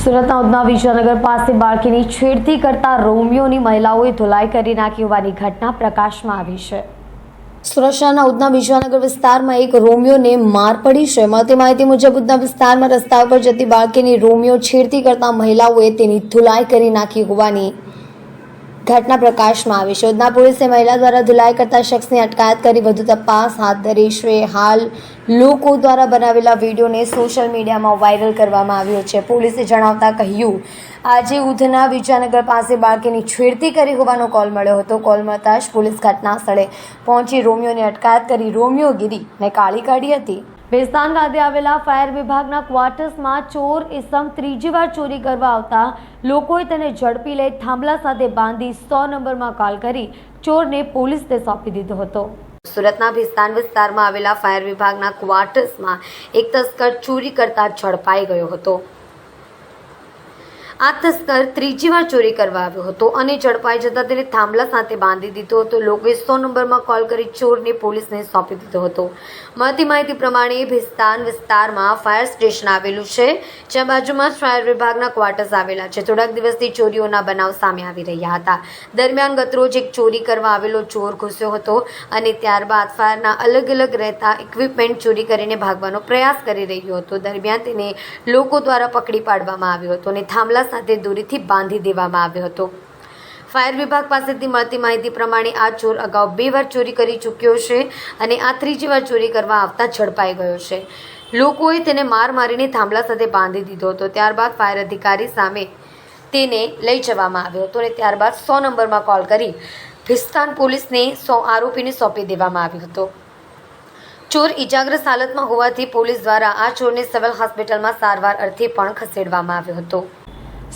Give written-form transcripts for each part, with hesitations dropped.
સુરતના ઉધના વિજયનગર પાસે બાળકીની છેડતી કરતા રોમિયોની મહિલાઓએ ધોલાઈ કરી નાખી હોવાની ઘટના પ્રકાશમાં આવી છે। સુરત શહેરના ઉધના વિજયનગર વિસ્તારમાં એક રોમિયોને માર પડી છે। મળતી માહિતી મુજબ ઉધના વિસ્તારમાં રસ્તા ઉપર જતી બાળકીની રોમિયો છેડતી કરતા મહિલાઓએ તેની ધોલાઈ કરી નાખી હોવાની ઘટના પ્રકાશમાં આવી છે। ઉધના પોલીસે મહિલા દ્વારા ધુલાઈ કરતા શખ્સની અટકાયત કરી વધુ તપાસ હાથ ધરી છે। હાલ લોકો દ્વારા બનાવેલા વિડીયોને સોશિયલ મીડિયામાં વાયરલ કરવામાં આવ્યો છે। પોલીસે જણાવતા કહ્યું, આજે ઉધના વિજયનગર પાસે બાળકીની છેડતી કરી હોવાનો કોલ મળ્યો હતો। કોલ મળતા જ પોલીસ ઘટના સ્થળે પહોંચી રોમિયોની અટકાયત કરી રોમિયોગીરીને કાઢી કાઢી હતી। ભેસ્તાન ખાતે આવેલા ફાયર વિભાગના ક્વાર્ટર્સમાં ચોર ઇસમ ત્રીજી વાર ચોરી કરવા આવતા લોકોએ તેને ઝડપી લઈ થાંભલા સાથે બાંધી 100 નંબરમાં કોલ કરી ચોરને પોલીસને સોંપી દીધો હતો। સુરતના ભેસ્તાન વિસ્તારમાં આવેલા ફાયર વિભાગના ક્વાર્ટર્સમાં એક તસ્કર ચોરી કરતા ઝડપાઈ ગયો હતો। આ તસ્કર ત્રીજી વાર ચોરી કરવા આવ્યો હતો અને ઝડપાઈ જતા તેને થાંભલા સાથે બાંધી દીધો હતો। લોકોએ 100 નંબરમાં કોલ કરી ચોરને પોલીસને સોંપી દીધો હતો। મળતી માહિતી પ્રમાણે ભેસ્તાન વિસ્તારમાં ફાયર સ્ટેશન આવેલું છે, જ્યાં બાજુમાં જ ફાયર વિભાગના ક્વાર્ટર્સ આવેલા છે। થોડાક દિવસથી ચોરીઓના બનાવ સામે આવી રહ્યા હતા। દરમિયાન ગતરોજ એક ચોરી કરવા આવેલો ચોર ઘૂસ્યો હતો અને ત્યારબાદ ફાયરના અલગ અલગ રહેતા ઇક્વિપમેન્ટ ચોરી કરીને ભાગવાનો પ્રયાસ કરી રહ્યો હતો। દરમિયાન તેને લોકો દ્વારા પકડી પાડવામાં આવ્યો હતો અને થાંભલા સાથે દોરીથી બાંધી દેવામાં આવ્યો હતો। ફાયર વિભાગ પાસેથી મળતી માહિતી પ્રમાણે આ ચોર અગાઉ 2 વાર ચોરી કરી ચૂક્યો છે અને આ ત્રીજી વાર ચોરી કરવા આવતા ઝડપાઈ ગયો છે। લોકોએ તેને માર મારીને થાંભલા સાથે બાંધી દીધો હતો। ત્યારબાદ ફાયર અધિકારી સામે તેને લઈ જવામાં આવ્યો હતો અને ત્યારબાદ 100 નંબરમાં કોલ કરી ભેસ્તાન પોલીસને આરોપીને સોંપી દેવામાં આવ્યો હતો। ચોર ઇજાગ્રસ્ત હાલતમાં હોવાથી પોલીસ દ્વારા આ ચોરને સિવિલ હોસ્પિટલમાં સારવાર અર્થે પણ ખસેડવામાં આવ્યો હતો।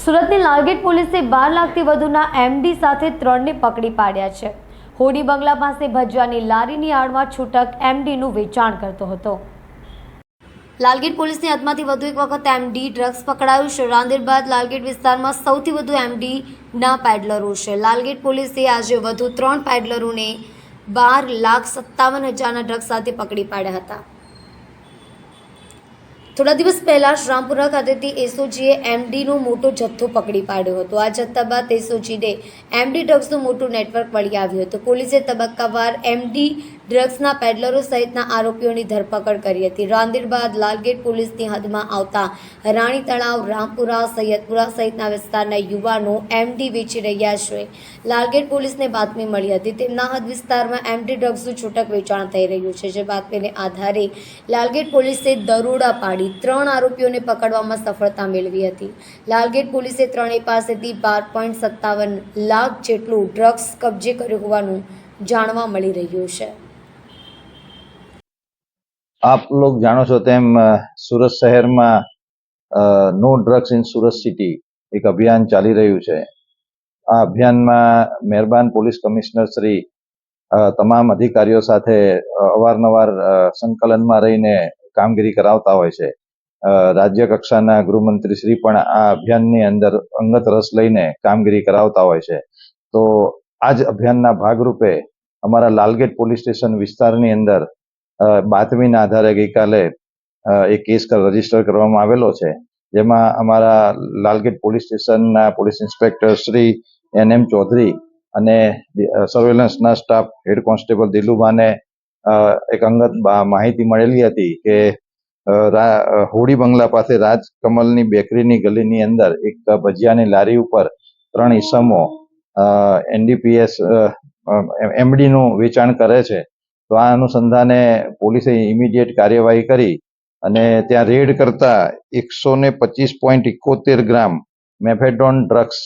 સુરતની લાલગેટ પોલીસે 12 લાખથી વધુના એમડી સાથે 3ને પકડી પાડ્યા છે। હોડી બંગલા પાસે ભજીયાની લારીની આડમાં છૂટક એમડીનું વેચાણ કરતો હતો। લાલગેટ પોલીસની હાથમાંથી વધુ એક વખત એમડી ડ્રગ્સ પકડાયું છે। રાંદેર બાદ લાલગેટ વિસ્તારમાં સૌથી વધુ એમડીના પેડલરો છે। લાલગેટ પોલીસે આજે વધુ 3 પેડલરોને 12,57,000ના ડ્રગ્સ સાથે પકડી પાડ્યા હતા। થોડા દિવસ પહેલા રામપુરા ખાતેથી એસઓજીએ એમડીનો મોટો જથ્થો પકડી પાડ્યો હતો। આ જથ્થા બાદ એસઓજીને એમડી ડ્રગ્સનું મોટું નેટવર્ક મળી આવ્યું હતું। પોલીસે તબક્કાવાર એમડી ડ્રગ્સના પેડલરો સહિતના આરોપીઓની ધરપકડ કરી હતી। રાંદેર બાદ લાલગેટ પોલીસની હદમાં આવતા રાણી તળાવ, રામપુરા, સૈયદપુરા સહિતના વિસ્તારના યુવાનો એમડી વેચી રહ્યા છે। લાલગેટ પોલીસને બાતમી મળી હતી તેમના હદ વિસ્તારમાં એમડી ડ્રગ્સનું છૂટક વેચાણ થઈ રહ્યું છે, જે બાતમીને આધારે લાલગેટ પોલીસે દરોડા પાડી 3 આરોપીઓને પકડવામાં સફળતા મેળવી હતી। લાલગેટ પોલીસે ત્રણેય પાસેથી 12.57 લાખ જેટલું ડ્રગ્સ કબજે કર્યું હોવાનું જાણવા મળી રહ્યું છે। આપ લોગ જાણો છો તેમ સુરત શહેરમાં no drugs in Surat city એક અભિયાન ચાલી રહ્યું છે। આ અભિયાનમાં મહેરબાન પોલીસ કમિશનર શ્રી તમામ અધિકારીઓ સાથે અવારનવાર સંકલનમાં રહીને કામગીરી કરાવતા હોય છે। રાજ્ય કક્ષાના ગૃહમંત્રી શ્રી પણ આ અભિયાનની અંદર અંગત રસ લઈને કામગીરી કરાવતા હોય છે। તો આ જ અભિયાનના ભાગરૂપે અમારા લાલગેટ પોલીસ સ્ટેશન વિસ્તારની અંદર બાતમીના આધારે ગઈકાલે એક કેસ રજીસ્ટર કરવામાં આવેલો છે, જેમાં અમારા લાલગેટ પોલીસ સ્ટેશનના police inspector Shri NM Chaudhary અને સર્વેલન્સના સ્ટાફ હેડ કોન્સ્ટેબલ દિલુભાને એક અંગત માહિતી મળેલી હતી કે હોડી બંગલા પાસે રાજકમલની બેકરીની ગલીની અંદર એક ભજીયાની લારી ઉપર 3 ઈસમો NDPS એમડીનું વેચાણ કરે છે। તો આ અનુસંધાને પોલીસે ઇમિડિયેટ કાર્યવાહી કરી અને ત્યાં રેડ કરતા 125.71 ગ્રામ મેફેડોન ડ્રગ્સ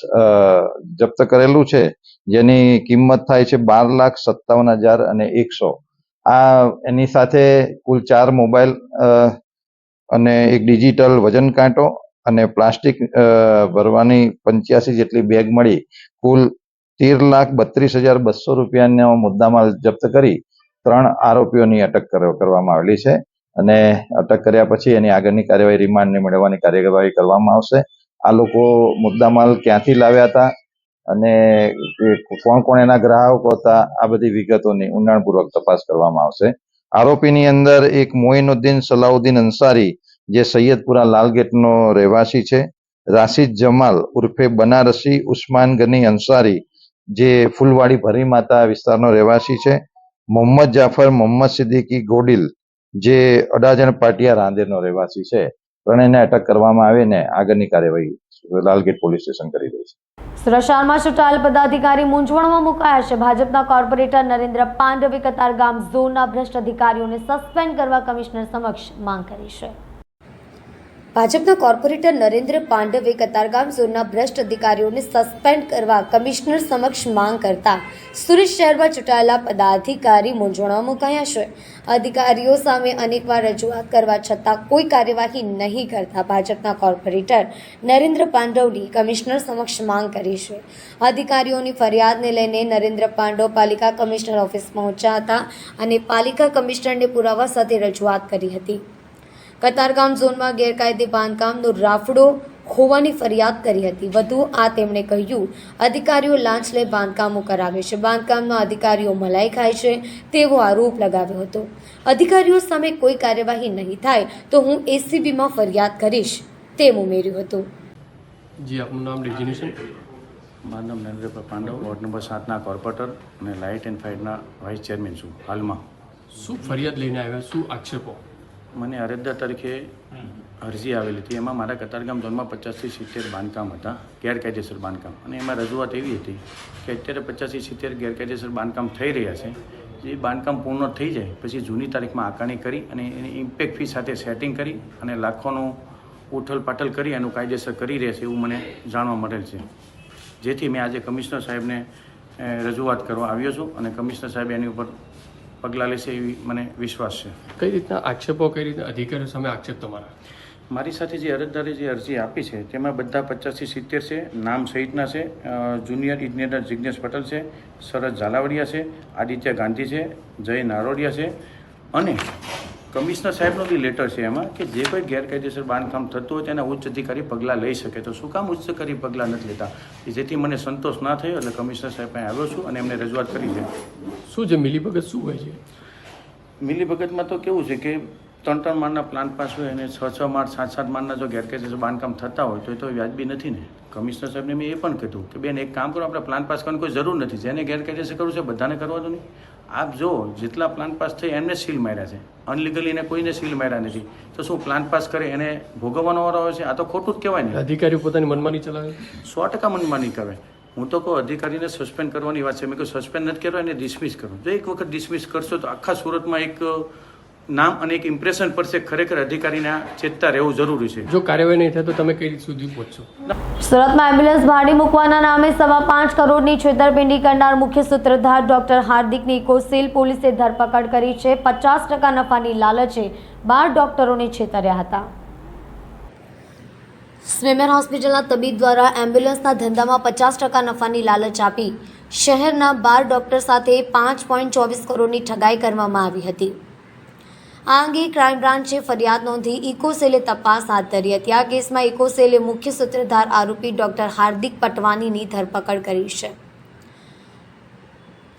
જપ્ત કરેલું છે, જેની કિંમત થાય છે 12,57,100। આ એની સાથે કુલ 4 મોબાઈલ અને એક ડિજિટલ વજન કાંટો અને પ્લાસ્ટિક ભરવાની 85 જેટલી બેગ મળી કુલ 13,32,200 રૂપિયાનો મુદ્દામાલ જપ્ત કરી 3 આરોપીઓની અટક કરવામાં આવેલી છે અને અટક કર્યા પછી એની આગળની કાર્યવાહી રિમાન્ડને મેળવવાની કાર્યવાહી કરવામાં આવશે। આ લોકો મુદ્દામાલ ક્યાંથી લાવ્યા હતા અને કોણ કોણ એના ગ્રાહકો હતા, આ બધી વિગતોની ઊંડાણપૂર્વક તપાસ કરવામાં આવશે। આરોપીની અંદર એક મોઇનુદ્દીન સલાઉદ્દીન અંસારી, જે સૈયદપુરા લાલગેટનો રહેવાસી છે, રાશિદ જમાલ ઉર્ફે બનારસી ઉસ્માન ગની અંસારી જે ફૂલવાડી ભરી માતા વિસ્તારનો રહેવાસી છે, મોહમ્મદ જાફર મોહમ્મદ સિદ્દીકી ગોડિલ જે અડાજણ પાટિયા રાંદેરનો રહેવાસી છે. ત્રણેયને અટક કરવામાં આવીને આગળની કાર્યવાહી લાલગેટ પોલીસ સ્ટેશન કરી રહી છે. સુરત શહેરમાં ચૂંટાયેલ પદાધિકારી મૂંઝવણમાં મુકાયા છે. ભાજપના કોર્પોરેટર નરેન્દ્ર પાંડવે કતારગામ ઝોનના ભ્રષ્ટ અધિકારીઓને સસ્પેન્ડ કરવા કમિશનર સમક્ષ માંગ કરી છે. ભાજપના કોર્પોરેટર નરેન્દ્ર પાંડવે કતારગામ ઝોનના ભ્રષ્ટ અધિકારીઓને સસ્પેન્ડ કરવા કમિશનર સમક્ષ માંગ કરતા સુરત શહેરમાં ચૂંટાયેલા પદાધિકારી મૂંઝવણમાં મુકાયા છે. અધિકારીઓ સામે અનેકવાર રજૂઆત કરવા છતાં કોઈ કાર્યવાહી નહીં કરતા ભાજપના કોર્પોરેટર નરેન્દ્ર પાંડવની કમિશનર સમક્ષ માંગ કરી છે. અધિકારીઓની ફરિયાદને લઈને નરેન્દ્ર પાંડવ પાલિકા કમિશનર ઓફિસ પહોંચ્યા હતા અને પાલિકા કમિશનરને પુરાવા સાથે રજૂઆત કરી હતી. કતારગામ ઝોનમાં ગેરકાયદે બાંધકામનો રાફડો હોવાની ફરિયાદ કરી હતી. વધુ તેમણે કહ્યું, અધિકારીઓ લાંચ લઈ બાંધકામો કરાવે છે, બાંધકામના અધિકારીઓ મલાઈ ખાય છે તેવો આરોપ લગાવ્યો હતો. અધિકારીઓ સામે કોઈ કાર્યવાહી નહીં થાય તો હું એસીબીમાં ફરિયાદ કરીશ તેમ ઉમેર્યું હતું. જી, આપનું નામ ડેઝિગ્નેશન? મારું નામ નરેન્દ્ર પાંડવ, વોર્ડ નંબર 7ના કોર્પોરેટર અને લાઇટ એન્ડ ફાયરના વાઇસ ચેરમેન છું હાલમાં. શું ફરિયાદ લઈને આવ્યા, શું આક્ષેપો? મને અરજદાર તરીકે અરજી આવેલી હતી. એમાં મારા કતારગામ ઝોનમાં 50 થી 70 બાંધકામ હતા, ગેરકાયદેસર બાંધકામ. અને એમાં રજૂઆત એવી હતી કે અત્યારે 50 થી 70 ગેરકાયદેસર બાંધકામ થઈ રહ્યા છે. જે બાંધકામ પૂર્ણ થઈ જાય પછી જૂની તારીખમાં આકારણી કરી અને એની ઇમ્પેક્ટ ફી સાથે સેટિંગ કરી અને લાખોનું ઉથલ પાટલ કરી એનું કાયદેસર કરી રહે છે એવું મને જાણવા મળેલ છે. જેથી મેં આજે કમિશનર સાહેબને રજૂઆત કરવા આવ્યો છું અને કમિશનર સાહેબ એની ઉપર પગલાં લેશે એવી મને વિશ્વાસ છે. કઈ રીતના આક્ષેપો, કઈ રીતના અધિકારીઓ સામે આક્ષેપ તમારા? મારી સાથે જે અરજદારે જે અરજી આપી છે તેમાં બધા 50 થી 70 છે, નામ સહિતના છે. જુનિયર ઇજનેર જિજ્ઞેશ પટેલ છે, શરદ ઝાલાવડિયા છે, આદિત્ય ગાંધી છે, જય નારોડિયા છે અને કમિશનર સાહેબનો બી લેટર છે એમાં કે જે કોઈ ગેરકાયદેસર બાંધકામ થતું હોય તેના ઉચ્ચ અધિકારી પગલાં લઈ શકે. તો શું કામ ઉચ્ચ અધિકારી પગલાં નથી લેતા? જેથી મને સંતોષ ના થયો એટલે કમિશનર સાહેબ પાસે આવ્યો છું અને એમને રજૂઆત કરી છે. શું છે મિલીભગત, શું હોય છે? મિલીભગતમાં તો કેવું છે કે 3-3 માળના પ્લાન પાસ હોય અને 6-6 માળ 7-7 માળના જો ગેરકાયદેસર બાંધકામ થતા હોય તો એ તો વ્યાજબી નથી ને. કમિશનર સાહેબને મેં એ પણ કીધું કે બેન એક કામ કરો, આપણે પ્લાન પાસ કરવાની કોઈ જરૂર નથી. જેને ગેરકાયદેસર કરવું છે બધાને કરવા દો નહીં. આપ જો જેટલા પ્લાન પાસ થઈ એમને સીલ માર્યા છે, અનલીગલી એને કોઈને સીલ માર્યા નથી. તો શું પ્લાન પાસ કરે એને ભોગવવાનો વારો આવે છે? આ તો ખોટું જ કહેવાય ને. અધિકારીઓ પોતાની મનમાની ચલાવે? 100% મનમાની કરે. હું તો કહું અધિકારીને સસ્પેન્ડ કરવાની વાત છે. મેં કહ્યું સસ્પેન્ડ નથી કરવા, એને ડિસમિસ કરો. જો એક વખત ડિસમિસ કરશો તો આખા સુરતમાં એક નામ અને એક ઇમ્પ્રેશન પડશે. ખરેખર અધિકારીને ચેતતા રહેવું જરૂરી છે. જો કાર્યવાહી નહીં થાય તો તમે કઈ રીતે સુધી પહોંચશો? સુરતમાં એમ્બ્યુલન્સ ભાડે મૂકવાના નામે 5.25 કરોડની છેતરપિંડી કરનાર મુખ્ય સૂત્રધાર ડોક્ટર હાર્દિકની ઇકોસેલ પોલીસે ધરપકડ કરી છે. 50% નફાની લાલચે 12 ડોક્ટરોને છેતર્યા હતા. સ્વિમેર હોસ્પિટલના તબીબ દ્વારા એમ્બ્યુલન્સના ધંધામાં 50% નફાની લાલચ આપી શહેરના 12 ડોક્ટર સાથે 5.24 કરોડની ઠગાઈ કરવામાં આવી હતી. આ અંગે ક્રાઇમ બ્રાન્ચે ફરિયાદ નોંધી ઇકોસેલે તપાસ હાથ ધરી હતી. આ કેસમાં ઇકોસેલે મુખ્ય સૂત્રધાર આરોપી ડોક્ટર હાર્દિક પટવાનીની ધરપકડ કરી છે.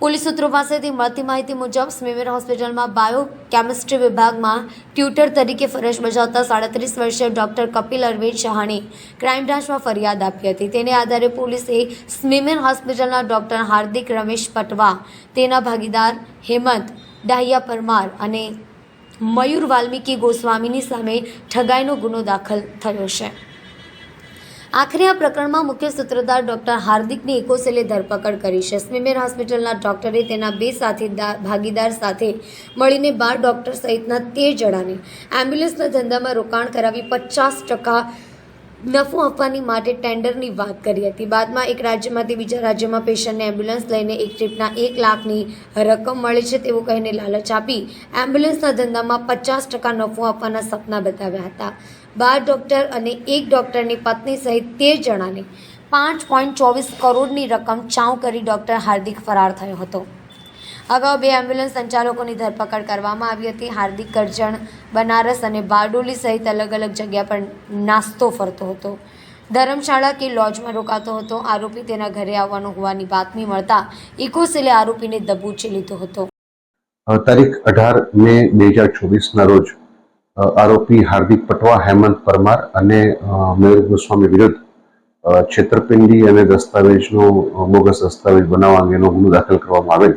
પોલીસ સૂત્રો પાસેથી મળતી માહિતી મુજબ સ્વિમેર હોસ્પિટલમાં બાયોકેમિસ્ટ્રી વિભાગમાં ટ્યુટર તરીકે ફરજ બજાવતા 37 વર્ષીય ડોક્ટર કપિલ અરવિંદ ચહાણે ક્રાઇમ બ્રાન્ચમાં ફરિયાદ આપી હતી. તેને આધારે પોલીસે સ્વિમેર હોસ્પિટલના ડોક્ટર હાર્દિક રમેશ પટવા, તેના ભાગીદાર હેમંત ડાહિયા પરમાર અને મયુર વાલ્મીકી ગોસ્વામીની સામે ઠગાઈનો ગુનો દાખલ થયો છે. આખરે આ પ્રકરણમાં મુખ્ય સૂત્રધાર ડોક્ટર હાર્દિકની ઇકોસેલે ધરપકડ કરી છે. સ્વિમેર હોસ્પિટલના ડોક્ટરે તેના 2 ભાગીદાર સાથે મળીને 12 ડોક્ટર સહિતના 13 જણાને એમ્બ્યુલન્સના ધંધામાં રોકાણ કરાવી 50% નફો આપવાની માટે ટેન્ડરની વાત કરી હતી. બાદમાં એક રાજ્યમાંથી બીજા રાજ્યમાં પેશન્ટને એમ્બ્યુલન્સ લઈને એક ટ્રીપના 1 લાખની રકમ મળે છે તેવું કહીને લાલચ આપી એમ્બ્યુલન્સના ધંધામાં 50% નફો આપવાના સપના બતાવ્યા હતા. 12 ડોક્ટર અને 1 ડોક્ટરની પત્ની સહિત 13 જણાને 5.24 કરોડની રકમ ચાઉ કરી ડોક્ટર હાર્દિક ફરાર થયો હતો. અગાઉ 2 એમ્બ્યુલન્સ સંચાલકોની ધરપકડ કરવામાં આવી હતી. હાર્દિક કરજણ, બનારસ અને બારડોલી સહિત અલગ અલગ જગ્યા પર નાસ્તો ફરતો હતો. ધર્મશાળા કે લોજમાં રોકાતો હતો. આરોપી તેના ઘરે આવવાનો હોવાની બાતમી મળતા ઇકોસેલે આરોપીને દબોચી લીધો હતો. તારીખ 18 મે 2024ના રોજ આરોપી હાર્દિક પટવા, હેમંત પરમાર અને મયુર ગોસ્વામી વિરુદ્ધ છેતરપિંડી અને દસ્તાવેજનો બોગસ દસ્તાવેજ બનાવવા અંગેનો ગુનો દાખલ કરવામાં આવેલ,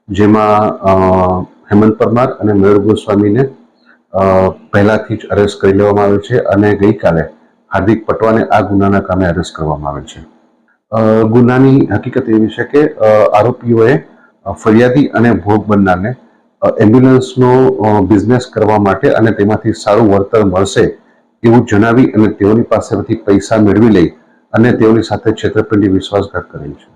જેમાં હેમંત પરમાર અને મયુર ગોસ્વામીને પહેલાથી જ અરેસ્ટ કરી લેવામાં આવેલ છે અને ગઈકાલે હાર્દિક પટવાને આ ગુનાના કામે અરેસ્ટ કરવામાં આવેલ છે. ગુનાની હકીકત એવી છે કે આરોપીઓએ ફરિયાદી અને ભોગ બનનારને એમ્બ્યુલન્સનો બિઝનેસ કરવા માટે અને તેમાંથી સારું વળતર મળશે એવું જણાવી અને તેઓની પાસેથી પૈસા મેળવી લઈ અને તેઓની સાથે છેતરપિંડી વિશ્વાસઘાત કરેલ છે.